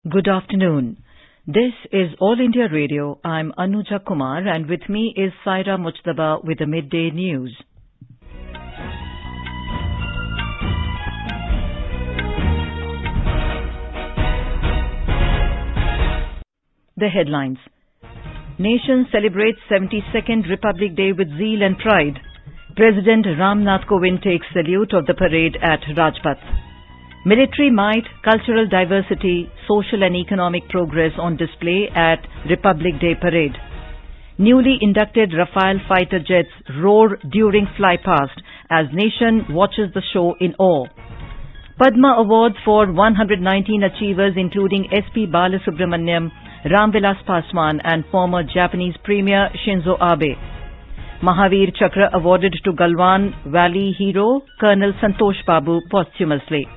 Good afternoon. This is All India Radio. I'm Anuja Kumar and with me is Saira Mujtaba with the Midday News. The headlines. Nation celebrates 72nd Republic Day with zeal and pride. President Ramnath Kovind takes salute of the parade at Rajpath. Military might, cultural diversity, social and economic progress on display at Republic Day Parade. Newly inducted Rafale fighter jets roar during flypast as nation watches the show in awe. Padma Awards for 119 achievers including SP Balasubramaniam, Ramvilas Paswan and former Japanese Premier Shinzo Abe. Mahavir Chakra awarded to Galwan Valley hero Colonel Santosh Babu posthumously.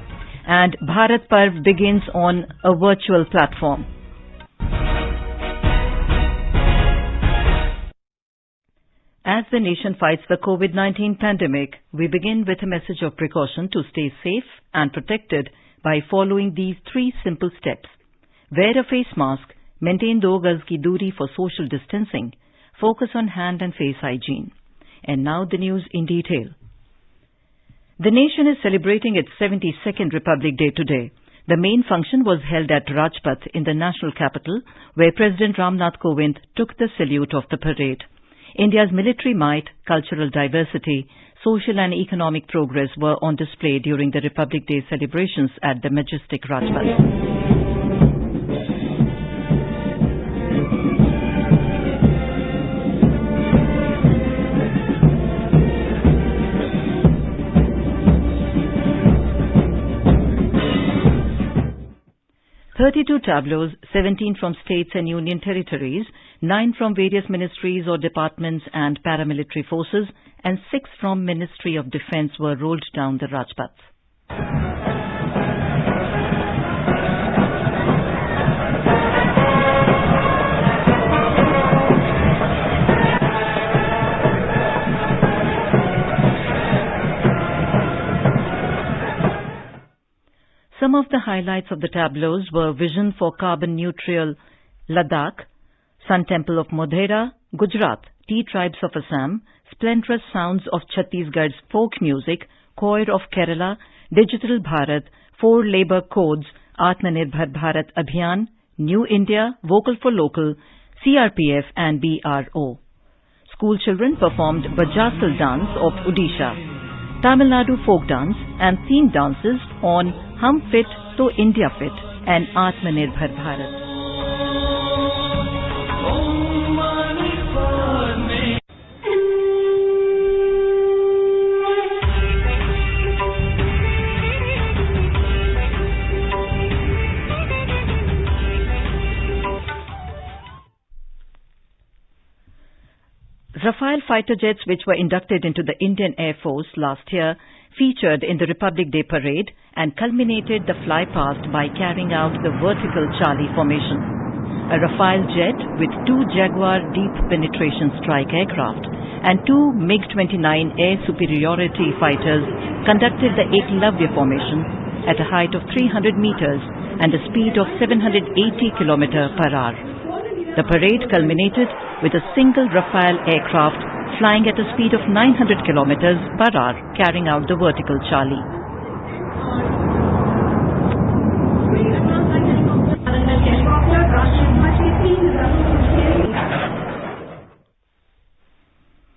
And Bharat Parv begins on a virtual platform. As the nation fights the COVID-19 pandemic, we begin with a message of precaution to stay safe and protected by following these 3 simple steps. Wear a face mask, maintain 2 gaz ki doori for social distancing, focus on hand and face hygiene. And now the news in detail. The nation is celebrating its 72nd Republic Day today. The main function was held at Rajpath in the national capital, where President Ramnath Kovind took the salute of the parade. India's military might, cultural diversity, social and economic progress were on display during the Republic Day celebrations at the majestic Rajpath. 32 tableaus, 17 from states and union territories, 9 from various ministries or departments and paramilitary forces, and 6 from Ministry of Defence were rolled down the Rajpath. Some of the highlights of the tableaus were Vision for Carbon Neutral Ladakh, Sun Temple of Modhera, Gujarat, Tea Tribes of Assam, Splendorous Sounds of Chhattisgarh's Folk Music, Choir of Kerala, Digital Bharat, 4 Labour Codes, Atmanirbhar Bharat Abhiyan, New India, Vocal for Local, CRPF and BRO. School children performed Bajasal dance of Odisha, Tamil Nadu folk dance and themed dances on Hum Fit to India Fit and Atmanirbhar Bharat. Rafale fighter jets, which were inducted into the Indian Air Force last year, featured in the Republic Day Parade and culminated the flypast by carrying out the vertical Charlie formation. A Rafale jet with 2 Jaguar deep penetration strike aircraft and 2 MiG-29 air superiority fighters conducted the Eklavya formation at a height of 300 meters and a speed of 780 km per hour. The parade culminated with a single Rafale aircraft flying at a speed of 900 km per hour, carrying out the vertical Charlie.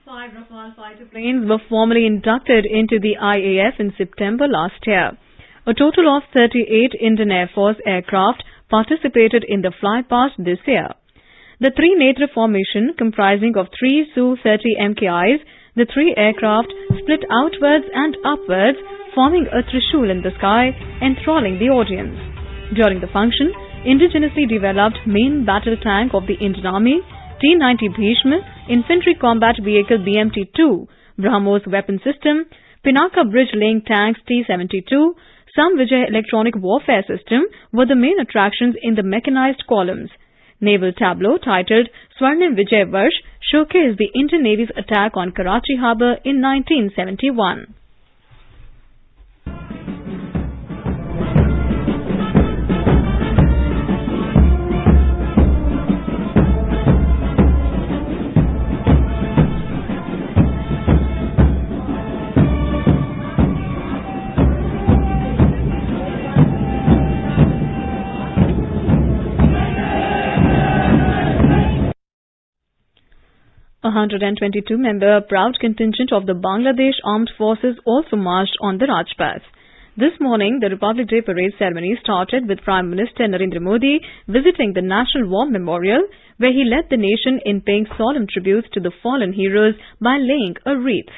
Five Rafale fighter planes were formally inducted into the IAF in September last year. A total of 38 Indian Air Force aircraft participated in the flypast this year. The 3 Netra formation, comprising of 3 Su-30 MKIs, the 3 aircraft split outwards and upwards, forming a trishul in the sky, enthralling the audience. During the function, indigenously developed main battle tank of the Indian Army, T-90 Bhishma, Infantry Combat Vehicle BMT-2, BrahMos weapon system, Pinaka bridge-laying tanks T-72, Sam Vijay electronic warfare system were the main attractions in the mechanized columns. Naval tableau titled Swarnim Vijay Varsh showcased the Indian Navy's attack on Karachi harbour in 1971. 122-member proud contingent of the Bangladesh Armed Forces also marched on the Rajpath. This morning, the Republic Day parade ceremony started with Prime Minister Narendra Modi visiting the National War Memorial, where he led the nation in paying solemn tributes to the fallen heroes by laying a wreath.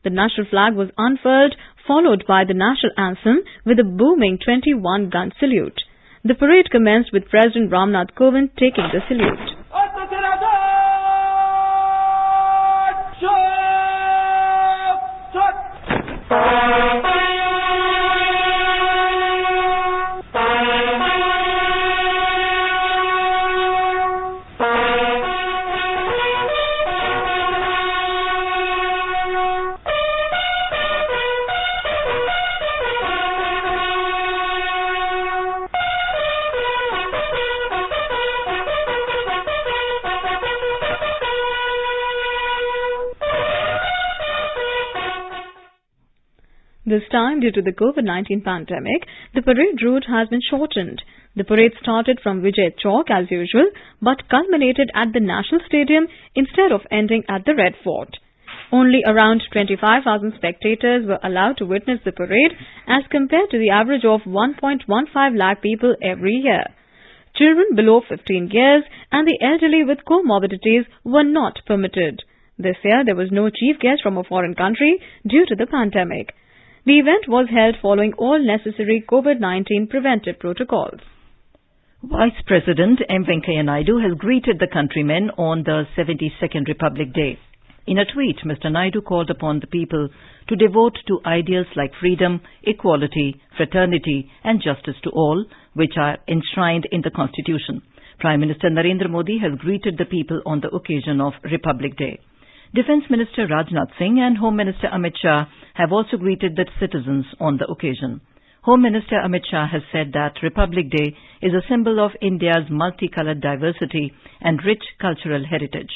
The national flag was unfurled, followed by the national anthem with a booming 21-gun salute. The parade commenced with President Ram Nath Kovind taking the salute. This time, due to the COVID-19 pandemic, the parade route has been shortened. The parade started from Vijay Chowk as usual, but culminated at the National Stadium instead of ending at the Red Fort. Only around 25,000 spectators were allowed to witness the parade as compared to the average of 1.15 lakh people every year. Children below 15 years and the elderly with comorbidities were not permitted. This year, there was no chief guest from a foreign country due to the pandemic. The event was held following all necessary COVID-19 preventive protocols. Vice President M. Venkaiah Naidu has greeted the countrymen on the 72nd Republic Day. In a tweet, Mr. Naidu called upon the people to devote to ideals like freedom, equality, fraternity and justice to all, which are enshrined in the Constitution. Prime Minister Narendra Modi has greeted the people on the occasion of Republic Day. Defence Minister Rajnath Singh and Home Minister Amit Shah have also greeted the citizens on the occasion. Home Minister Amit Shah has said that Republic Day is a symbol of India's multicoloured diversity and rich cultural heritage.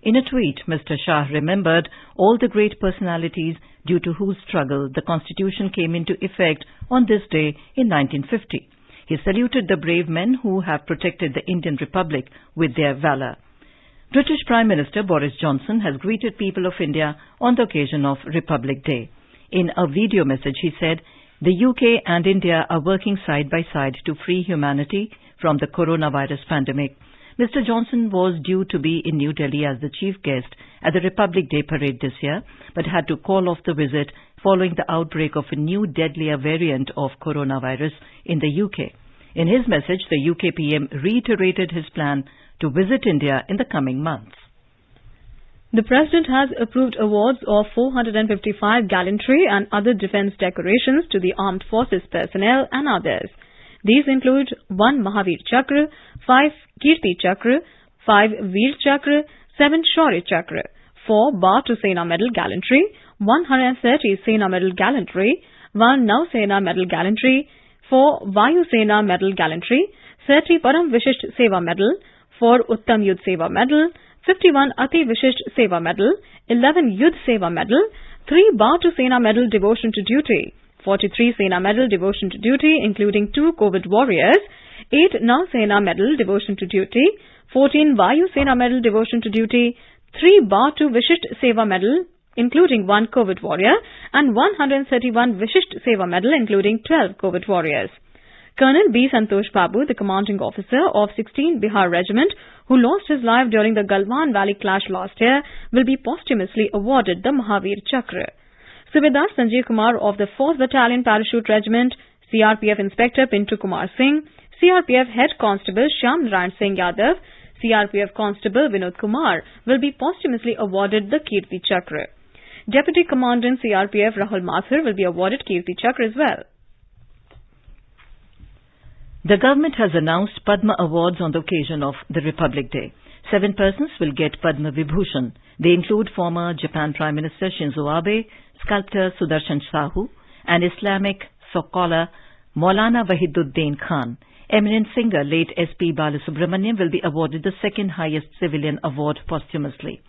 In a tweet, Mr. Shah remembered all the great personalities due to whose struggle the Constitution came into effect on this day in 1950. He saluted the brave men who have protected the Indian Republic with their valour. British Prime Minister Boris Johnson has greeted people of India on the occasion of Republic Day. In a video message, he said, "The UK and India are working side by side to free humanity from the coronavirus pandemic." Mr. Johnson was due to be in New Delhi as the chief guest at the Republic Day parade this year, but had to call off the visit following the outbreak of a new deadlier variant of coronavirus in the UK. In his message, the UK PM reiterated his plan to visit India in the coming months. The President has approved awards of 455 gallantry and other defence decorations to the Armed Forces personnel and others. These include 1 Mahavir Chakra, 5 Kirti Chakra, 5 Veer Chakra, 7 Shaurya Chakra, 4 Bhatu Sena Medal Gallantry, 130 Sena Medal Gallantry, 1 Nau Sena Medal Gallantry, 4 Vayu Sena Medal Gallantry, 30 Param Vishisht Seva Medal, 4 Uttam Yudh Seva Medal, 51 Ati Vishisht Seva Medal, 11 Yudh Seva Medal, 3 Bhatu Sena Medal Devotion to Duty, 43 Sena Medal Devotion to Duty including 2 COVID warriors, 8 Nau Sena Medal Devotion to Duty, 14 Vayu Sena Medal Devotion to Duty, 3 Bhatu Vishisht Seva Medal including 1 COVID warrior and 131 Vishisht Seva Medal including 12 COVID warriors. Colonel B. Santosh Babu, the commanding officer of 16 Bihar Regiment, who lost his life during the Galwan Valley clash last year, will be posthumously awarded the Mahavir Chakra. Subedar Sanjeev Kumar of the 4th Battalion Parachute Regiment, CRPF Inspector Pintu Kumar Singh, CRPF Head Constable Shyam Narayan Singh Yadav, CRPF Constable Vinod Kumar will be posthumously awarded the Kirti Chakra. Deputy Commandant CRPF Rahul Mathur will be awarded Kirti Chakra as well. The government has announced Padma Awards on the occasion of the Republic Day. 7 persons will get Padma Vibhushan. They include former Japan Prime Minister Shinzo Abe, sculptor Sudarshan Sahu, and Islamic scholar Maulana Wahiduddin Khan. Eminent singer late S.P. Balasubramaniam will be awarded the second highest civilian award posthumously.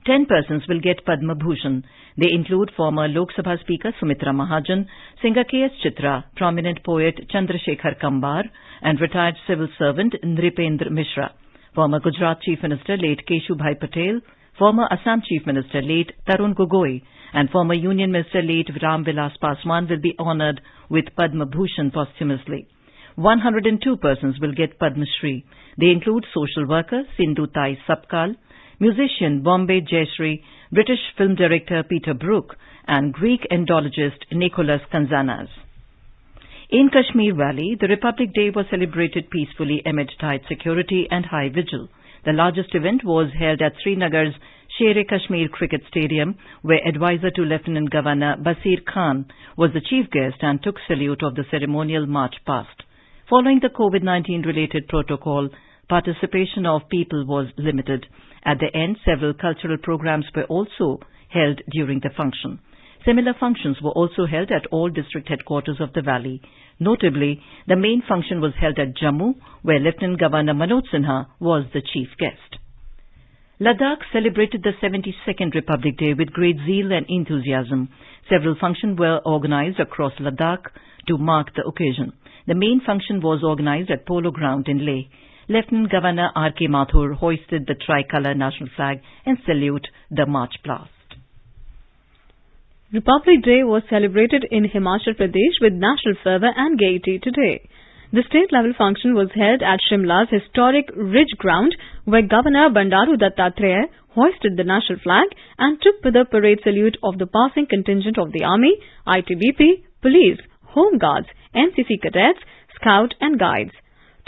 10 persons will get Padma Bhushan. They include former Lok Sabha Speaker Sumitra Mahajan, singer K.S. Chitra, prominent poet Chandrasekhar Kambar, and retired civil servant Nripendra Mishra. Former Gujarat Chief Minister late Keshubhai Patel, former Assam Chief Minister late Tarun Gogoi and former Union Minister late Ram Vilas Paswan will be honoured with Padma Bhushan posthumously. 102 persons will get Padma Shri. They include social worker Sindhu Tai Sapkal, musician Bombay Jayashree, British film director Peter Brook, and Greek Indologist Nicholas Kanzanas. In Kashmir Valley, the Republic Day was celebrated peacefully amid tight security and high vigil. The largest event was held at Srinagar's Sher-e-Kashmir Cricket Stadium, where advisor to Lieutenant Governor Basir Khan was the chief guest and took salute of the ceremonial march past. Following the COVID-19 related protocol, participation of people was limited. At the end, several cultural programs were also held during the function. Similar functions were also held at all district headquarters of the valley. Notably, the main function was held at Jammu, where Lieutenant Governor Manoj Sinha was the chief guest. Ladakh celebrated the 72nd Republic Day with great zeal and enthusiasm. Several functions were organized across Ladakh to mark the occasion. The main function was organized at Polo Ground in Leh. Lieutenant Governor R.K. Mathur hoisted the tricolour national flag and saluted the march past. Republic Day was celebrated in Himachal Pradesh with national fervour and gaiety today. The state-level function was held at Shimla's historic Ridge Ground, where Governor Bandaru Dattatreya hoisted the national flag and took the parade salute of the passing contingent of the Army, ITBP, Police, Home Guards, NCC cadets, Scout and Guides.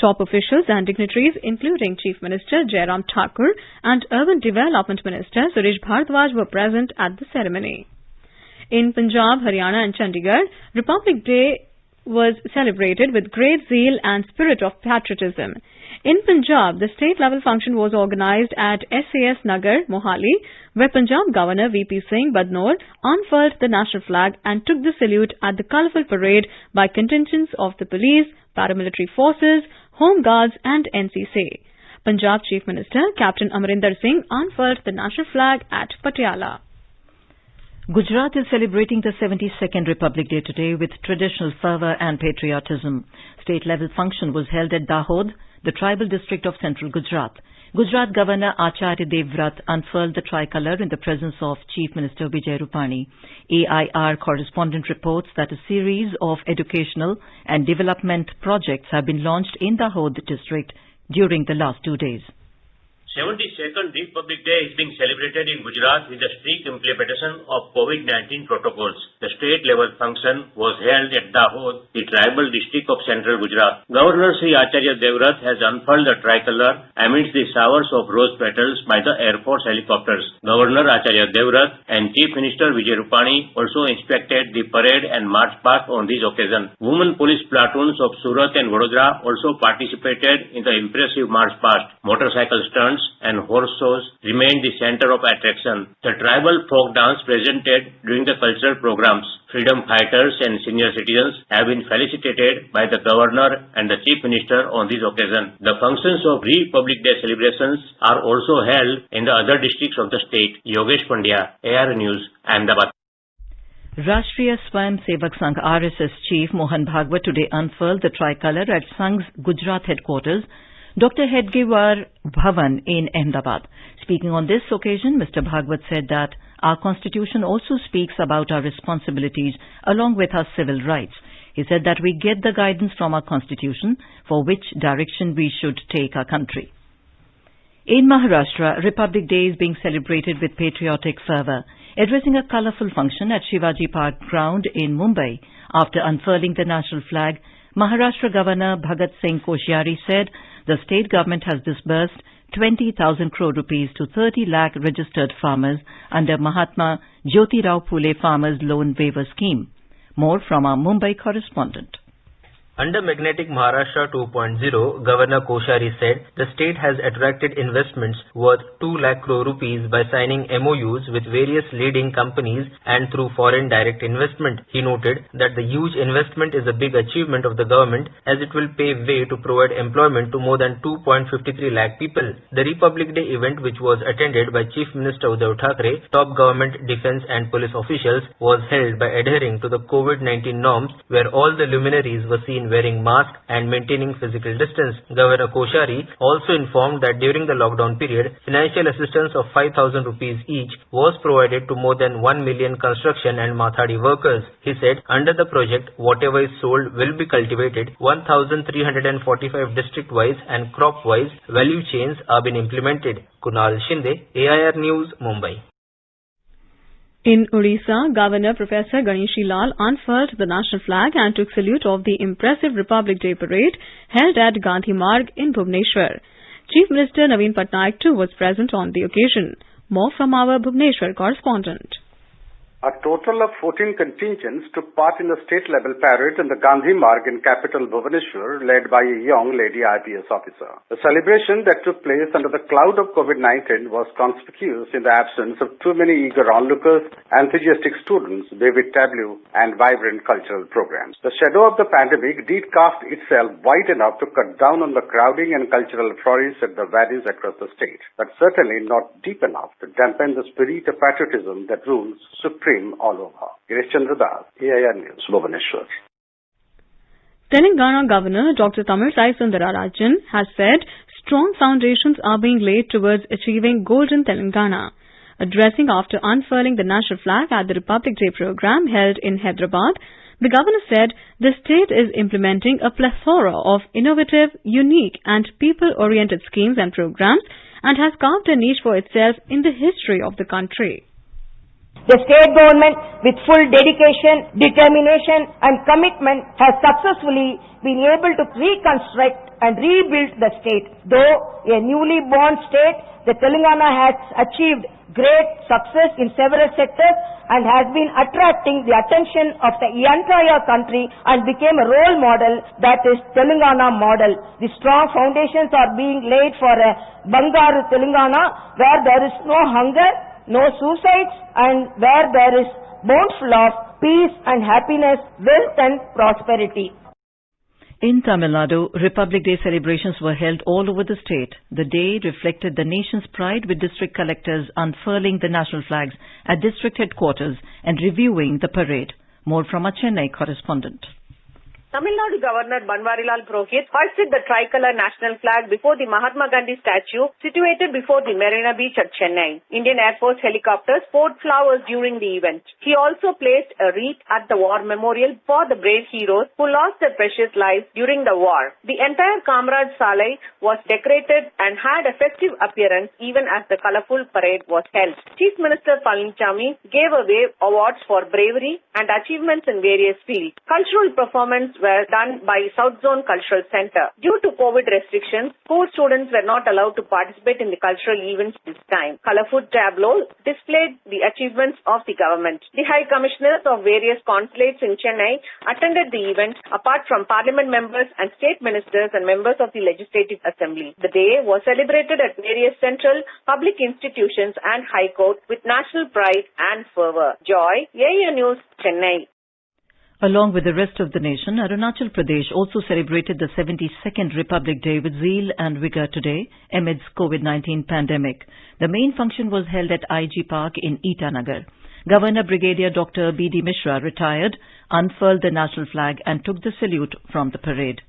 Top officials and dignitaries, including Chief Minister Jairam Thakur and Urban Development Minister Suresh Bhardwaj, were present at the ceremony. In Punjab, Haryana and Chandigarh, Republic Day was celebrated with great zeal and spirit of patriotism. In Punjab, the state-level function was organized at SAS Nagar, Mohali, where Punjab Governor VP Singh Badnor unfurled the national flag and took the salute at the colourful parade by contingents of the police, paramilitary forces, Home Guards and NCC. Punjab Chief Minister Captain Amarinder Singh unfurled the national flag at Patiala. Gujarat is celebrating the 72nd Republic Day today with traditional fervour and patriotism. State-level function was held at Dahod, the tribal district of central Gujarat. Gujarat Governor Acharya Devvrat unfurled the tricolour in the presence of Chief Minister Vijay Rupani. AIR correspondent reports that a series of educational and development projects have been launched in Dahod district during the last 2 days. 72nd Republic Day is being celebrated in Gujarat with the strict implementation of COVID-19 protocols. The state-level function was held at Dahod, the tribal district of central Gujarat. Governor Sri Acharya Devvrat has unfurled the tricolour amidst the showers of rose petals by the Air Force helicopters. Governor Acharya Devvrat and Chief Minister Vijay Rupani also inspected the parade and march past on this occasion. Women police platoons of Surat and Vadodara also participated in the impressive march past. Motorcycle stunts and horse shows remained the center of attraction. The tribal folk dance presented during the cultural programs. Freedom fighters and senior citizens have been felicitated by the governor and the chief minister on this occasion. The functions of Republic Day celebrations are also held in the other districts of the state. Yogesh Pandya, AR News, Ahmedabad. Rashtriya Swayam Sevak Sangh RSS Chief Mohan Bhagwat today unfurled the tricolour at Sangh's Gujarat headquarters, Dr. Hedgewar Bhavan in Ahmedabad. Speaking on this occasion, Mr. Bhagwat said that our constitution also speaks about our responsibilities along with our civil rights. He said that we get the guidance from our constitution for which direction we should take our country. In Maharashtra, Republic Day is being celebrated with patriotic fervour. Addressing a colourful function at Shivaji Park ground in Mumbai after unfurling the national flag, Maharashtra Governor Bhagat Singh Koshyari said the state government has disbursed 20,000 crore rupees to 30 lakh registered farmers under Mahatma Jyotirao Phule Farmers Loan Waiver Scheme. More from our Mumbai correspondent. Under Magnetic Maharashtra 2.0, Governor Koshari said the state has attracted investments worth 2 lakh crore rupees by signing MOUs with various leading companies and through foreign direct investment. He noted that the huge investment is a big achievement of the government as it will pave way to provide employment to more than 2.53 lakh people. The Republic Day event, which was attended by Chief Minister Uddhav Thackeray, top government, defence and police officials, was held by adhering to the COVID-19 norms where all the luminaries were seen wearing masks and maintaining physical distance. Governor Koshari also informed that during the lockdown period, financial assistance of 5,000 rupees each was provided to more than 1 million construction and Mathadi workers. He said, under the project, whatever is sold will be cultivated. 1,345 district-wise and crop-wise value chains are being implemented. Kunal Shinde, AIR News, Mumbai. In Odisha, Governor Professor Ganeshi Lal unfurled the national flag and took salute of the impressive Republic Day parade held at Gandhi Marg in Bhubaneswar. Chief Minister Naveen Patnaik too was present on the occasion. More from our Bhubaneswar correspondent. A total of 14 contingents took part in the state-level parade in the Gandhi Marg in capital Bhubaneswar, led by a young lady IPS officer. The celebration that took place under the cloud of COVID-19 was conspicuous in the absence of too many eager onlookers, enthusiastic students, vivid tableau, and vibrant cultural programs. The shadow of the pandemic did cast itself wide enough to cut down on the crowding and cultural flurries at the valleys across the state, but certainly not deep enough to dampen the spirit of patriotism that rules supreme all over. Girish Chandra Das, AIR News, Bhubaneswar. Telangana Governor Dr. Tamilisai Sundararajan has said strong foundations are being laid towards achieving Golden Telangana. Addressing after unfurling the national flag at the Republic Day program held in Hyderabad, the governor said the state is implementing a plethora of innovative, unique and people-oriented schemes and programs and has carved a niche for itself in the history of the country. The state government, with full dedication, determination and commitment, has successfully been able to reconstruct and rebuild the state. Though a newly born state, the Telangana has achieved great success in several sectors and has been attracting the attention of the entire country and became a role model, that is Telangana model. The strong foundations are being laid for a Bangaru Telangana where there is no hunger, no suicides, and where there is bountiful of peace and happiness, wealth and prosperity. In Tamil Nadu, Republic Day celebrations were held all over the state. The day reflected the nation's pride with district collectors unfurling the national flags at district headquarters and reviewing the parade. More from our Chennai correspondent. Tamil Nadu Governor Banwarilal Purohit hoisted the tricolour national flag before the Mahatma Gandhi statue situated before the Marina Beach at Chennai. Indian Air Force helicopters poured flowers during the event. He also placed a wreath at the war memorial for the brave heroes who lost their precious lives during the war. The entire Kamraj Salai was decorated and had a festive appearance even as the colourful parade was held. Chief Minister Palanichami gave away awards for bravery and achievements in various fields. Cultural performance were done by South Zone Cultural Center. Due to COVID restrictions, school students were not allowed to participate in the cultural events this time. Colourful tableaux displayed the achievements of the government. The High Commissioners of various consulates in Chennai attended the event apart from Parliament members and state ministers and members of the Legislative Assembly. The day was celebrated at various central public institutions and High Court with national pride and fervour. Joy, AIR News, Chennai. Along with the rest of the nation, Arunachal Pradesh also celebrated the 72nd Republic Day with zeal and vigour today amidst COVID-19 pandemic. The main function was held at IG Park in Itanagar. Governor Brigadier Dr. B.D. Mishra retired, unfurled the national flag and took the salute from the parade.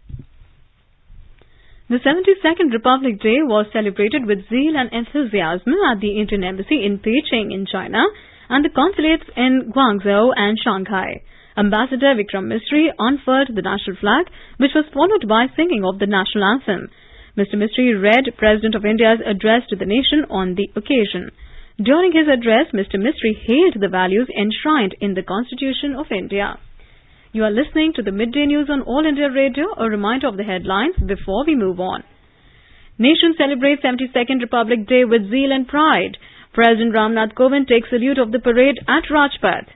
The 72nd Republic Day was celebrated with zeal and enthusiasm at the Indian Embassy in Beijing in China and the consulates in Guangzhou and Shanghai. Ambassador Vikram Misri unfurled the national flag, which was followed by singing of the national anthem. Mr. Misri read President of India's address to the nation on the occasion. During his address, Mr. Misri hailed the values enshrined in the Constitution of India. You are listening to the Midday News on All India Radio. A reminder of the headlines before we move on. Nation celebrates 72nd Republic Day with zeal and pride. President Ramnath Kovind takes salute of the parade at Rajpath.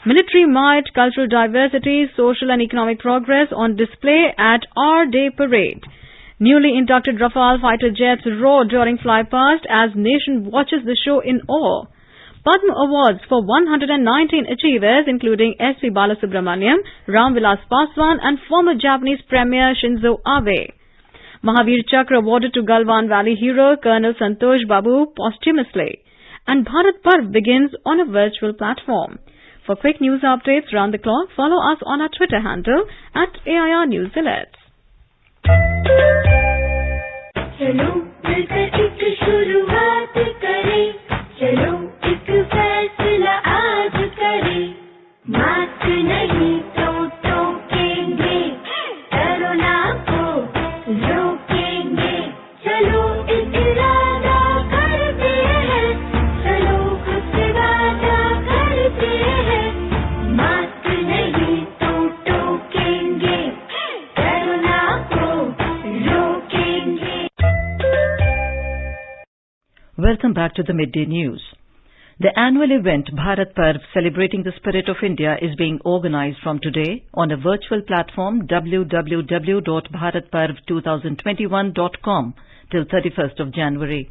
Military might, cultural diversity, social and economic progress on display at our Day Parade. Newly inducted Rafale fighter jets roar during flypast as nation watches the show in awe. Padma Awards for 119 achievers including S.P. Balasubramaniam, Ram Vilas Paswan and former Japanese Premier Shinzo Abe. Mahavir Chakra awarded to Galwan Valley hero Colonel Santosh Babu posthumously. And Bharat Parv begins on a virtual platform. For quick news updates round the clock, follow us on our Twitter handle at AIR News Alerts. चलो मिलकर एक शुरुआत करें, चलो एक फैसला आज करें, मास्क नहीं तो टोकेंगे, कोरोना को रोकेंगे, चलो एक इरादा करते हैं, चलो खुद से वादा करते हैं, मास्क नहीं तो टोकेंगे, कोरोना को रोकेंगे. Welcome back to the Midday News. The annual event Bharat Parv, celebrating the spirit of India, is being organized from today on a virtual platform www.bharatparv2021.com till 31st of January.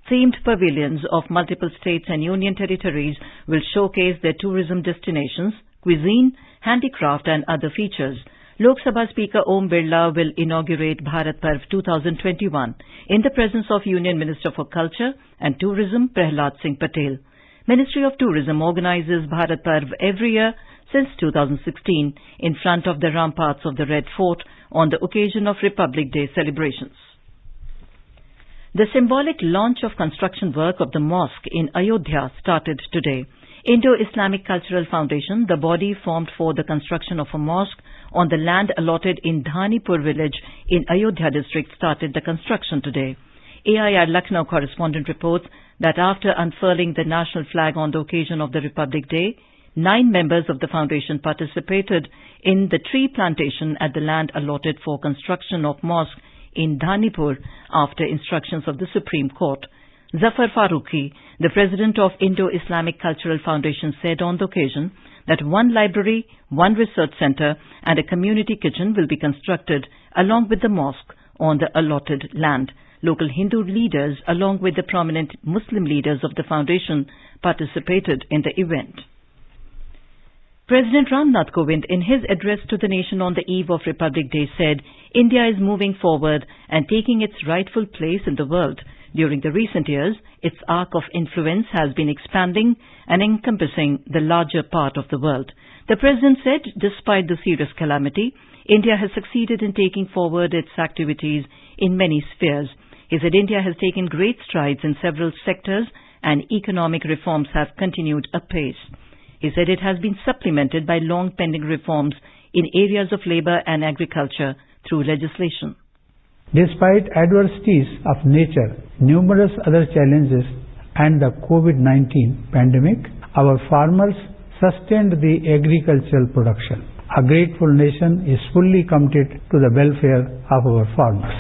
Themed pavilions of multiple states and union territories will showcase their tourism destinations, cuisine, handicraft and other features. Lok Sabha Speaker Om Birla will inaugurate Bharat Parv 2021 in the presence of Union Minister for Culture and Tourism Prahlad Singh Patel. Ministry of Tourism organizes Bharat Parv every year since 2016 in front of the ramparts of the Red Fort on the occasion of Republic Day celebrations. The symbolic launch of construction work of the mosque in Ayodhya started today. Indo-Islamic Cultural Foundation, the body formed for the construction of a mosque on the land allotted in Dhanipur village in Ayodhya district, started the construction today. AIR Lucknow correspondent reports that after unfurling the national flag on the occasion of the Republic Day, 9 members of the foundation participated in the tree plantation at the land allotted for construction of mosque in Dhanipur after instructions of the Supreme Court. Zafar Farooqi, the president of Indo-Islamic Cultural Foundation, said on the occasion that 1 library, 1 research center and a community kitchen will be constructed along with the mosque on the allotted land. Local Hindu leaders along with the prominent Muslim leaders of the foundation participated in the event. President Ram Nath Kovind, in his address to the nation on the eve of Republic Day, said India is moving forward and taking its rightful place in the world. During the recent years, its arc of influence has been expanding and encompassing the larger part of the world. The President said, despite the serious calamity, India has succeeded in taking forward its activities in many spheres. He said India has taken great strides in several sectors and economic reforms have continued apace. He said it has been supplemented by long-pending reforms in areas of labour and agriculture through legislation. Despite adversities of nature, numerous other challenges and the COVID-19 pandemic, our farmers sustained the agricultural production. A grateful nation is fully committed to the welfare of our farmers.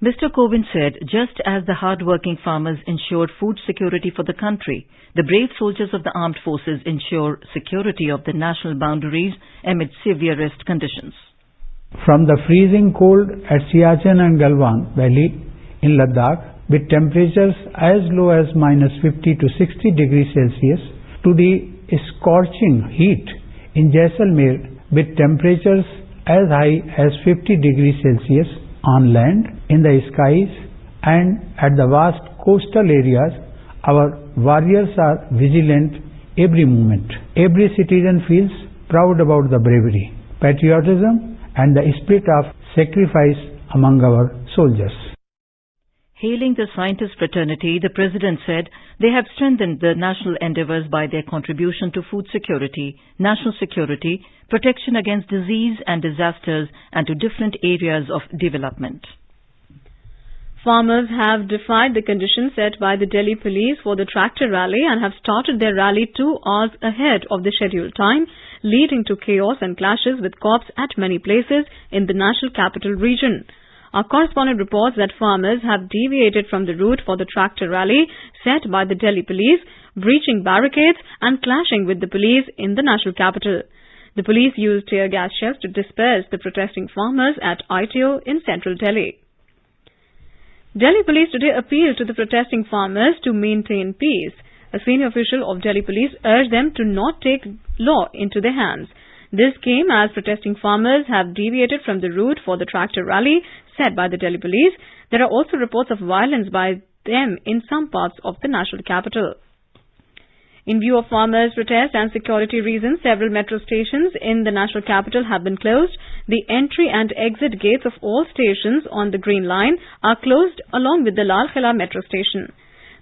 Mr. Kovind said, just as the hard-working farmers ensured food security for the country, the brave soldiers of the armed forces ensure security of the national boundaries amid severest conditions. From the freezing cold at Siachen and Galwan Valley in Ladakh, with temperatures as low as -50 to 60 degrees Celsius, to the scorching heat in Jaisalmer with temperatures as high as 50 degrees Celsius on land, in the skies and at the vast coastal areas, our warriors are vigilant every moment. Every citizen feels proud about the bravery, patriotism and the spirit of sacrifice among our soldiers. Hailing the scientist fraternity, the President said they have strengthened the national endeavours by their contribution to food security, national security, protection against disease and disasters, and to different areas of development. Farmers have defied the conditions set by the Delhi police for the tractor rally and have started their rally 2 hours ahead of the scheduled time, leading to chaos and clashes with cops at many places in the national capital region. Our correspondent reports that farmers have deviated from the route for the tractor rally set by the Delhi police, breaching barricades and clashing with the police in the national capital. The police used tear gas shells to disperse the protesting farmers at ITO in central Delhi. Delhi police today appealed to the protesting farmers to maintain peace. A senior official of Delhi police urged them to not take law into their hands. This came as protesting farmers have deviated from the route for the tractor rally set by the Delhi police. There are also reports of violence by them in some parts of the national capital. In view of farmers' protests and security reasons, several metro stations in the national capital have been closed. The entry and exit gates of all stations on the Green Line are closed along with the Lal Kila metro station.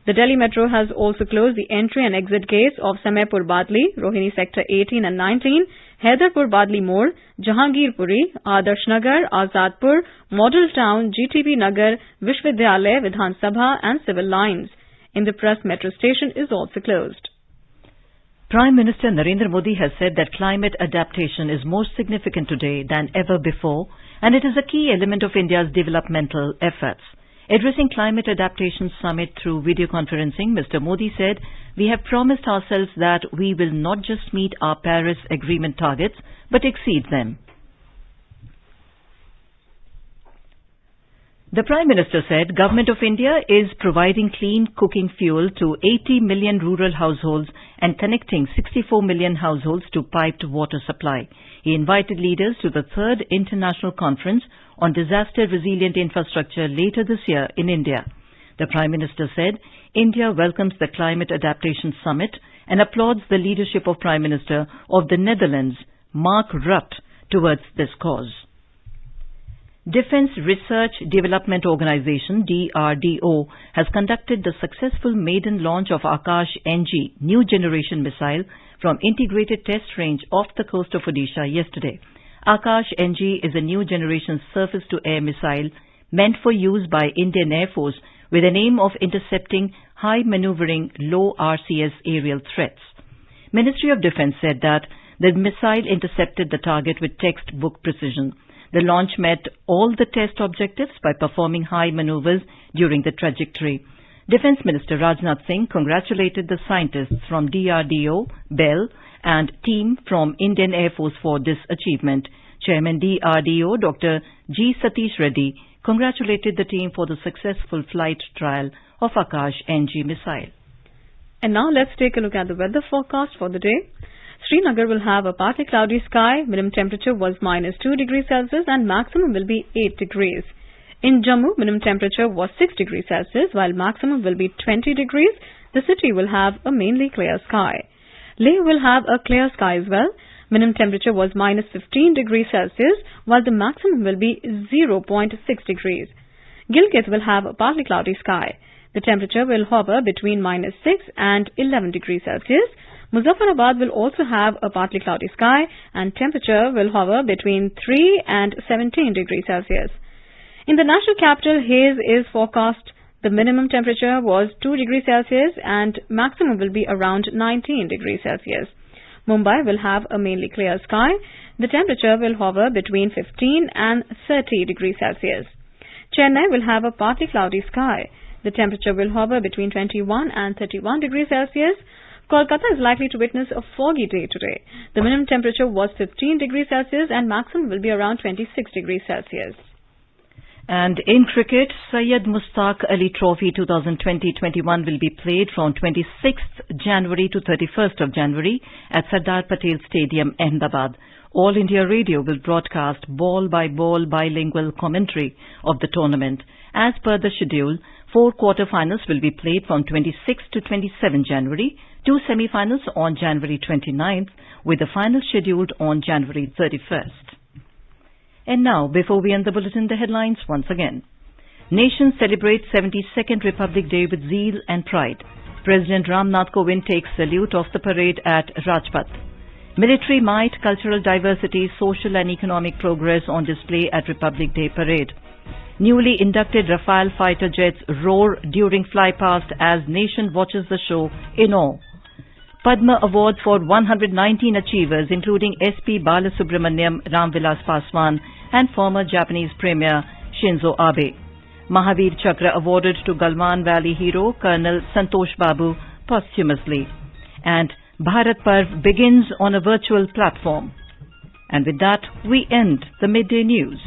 The Delhi Metro has also closed the entry and exit gates of Samaipur Badli, Rohini Sector 18 and 19, Haidarpur Badli Mode, Jahangirpuri, Adarsh Nagar, Azadpur, Model Town, GTB Nagar, Vishwavidyalaya, Vidhan Sabha and Civil Lines. Indraprasth Metro Station is also closed. Prime Minister Narendra Modi has said that climate adaptation is more significant today than ever before, and it is a key element of India's developmental efforts. Addressing Climate Adaptation Summit through video conferencing, Mr. Modi said, "We have promised ourselves that we will not just meet our Paris Agreement targets, but exceed them." The Prime Minister said Government of India is providing clean cooking fuel to 80 million rural households and connecting 64 million households to piped water supply. He invited leaders to the 3rd International Conference on Disaster Resilient Infrastructure later this year in India. The Prime Minister said India welcomes the Climate Adaptation Summit and applauds the leadership of Prime Minister of the Netherlands, Mark Rutte, towards this cause. Defence Research Development Organisation DRDO has conducted the successful maiden launch of Akash NG new generation missile from integrated test range off the coast of Odisha yesterday. Akash NG is a new generation surface to air missile meant for use by Indian Air Force with an aim of intercepting high maneuvering low RCS aerial threats. Ministry of Defence said that the missile intercepted the target with textbook precision. The launch met all the test objectives by performing high maneuvers during the trajectory. Defence Minister Rajnath Singh congratulated the scientists from DRDO, BEL and team from Indian Air Force for this achievement. Chairman DRDO Dr. G. Satish Reddy congratulated the team for the successful flight trial of Akash NG missile. And now let's take a look at the weather forecast for the day. Srinagar will have a partly cloudy sky. Minimum temperature was -2 degrees Celsius and maximum will be 8 degrees. In Jammu, minimum temperature was 6 degrees Celsius while maximum will be 20 degrees. The city will have a mainly clear sky. Leh will have a clear sky as well. Minimum temperature was -15 degrees Celsius while the maximum will be 0.6 degrees. Gilgit will have a partly cloudy sky. The temperature will hover between -6 and 11 degrees Celsius. Muzaffarabad will also have a partly cloudy sky and temperature will hover between 3 and 17 degrees Celsius. In the national capital, haze is forecast. The minimum temperature was 2 degrees Celsius and maximum will be around 19 degrees Celsius. Mumbai will have a mainly clear sky. The temperature will hover between 15 and 30 degrees Celsius. Chennai will have a partly cloudy sky. The temperature will hover between 21 and 31 degrees Celsius. Kolkata is likely to witness a foggy day today. The minimum temperature was 15 degrees Celsius and maximum will be around 26 degrees Celsius. And in cricket, Syed Mushtaq Ali Trophy 2020-21 will be played from 26th January to 31st of January at Sardar Patel Stadium, Ahmedabad. All India Radio will broadcast ball-by-ball bilingual commentary of the tournament. As per the schedule, 4 quarter-finals will be played from 26 to 27 January, 2 semi-finals on January 29th, with the final scheduled on January 31st. And now, before we end the bulletin, the headlines once again. Nation celebrates 72nd Republic Day with zeal and pride. President Ram Nath Kovind takes salute of the parade at Rajpath. Military might, cultural diversity, social and economic progress on display at Republic Day parade. Newly inducted Rafale fighter jets roar during flypast as nation watches the show in awe. Padma Awards for 119 achievers including SP Balasubramaniam, Ramvilas Paswan and former Japanese Premier Shinzo Abe. Mahavir Chakra awarded to Galwan Valley hero Colonel Santosh Babu posthumously. And Bharat Parv begins on a virtual platform. And with that, we end the Midday News.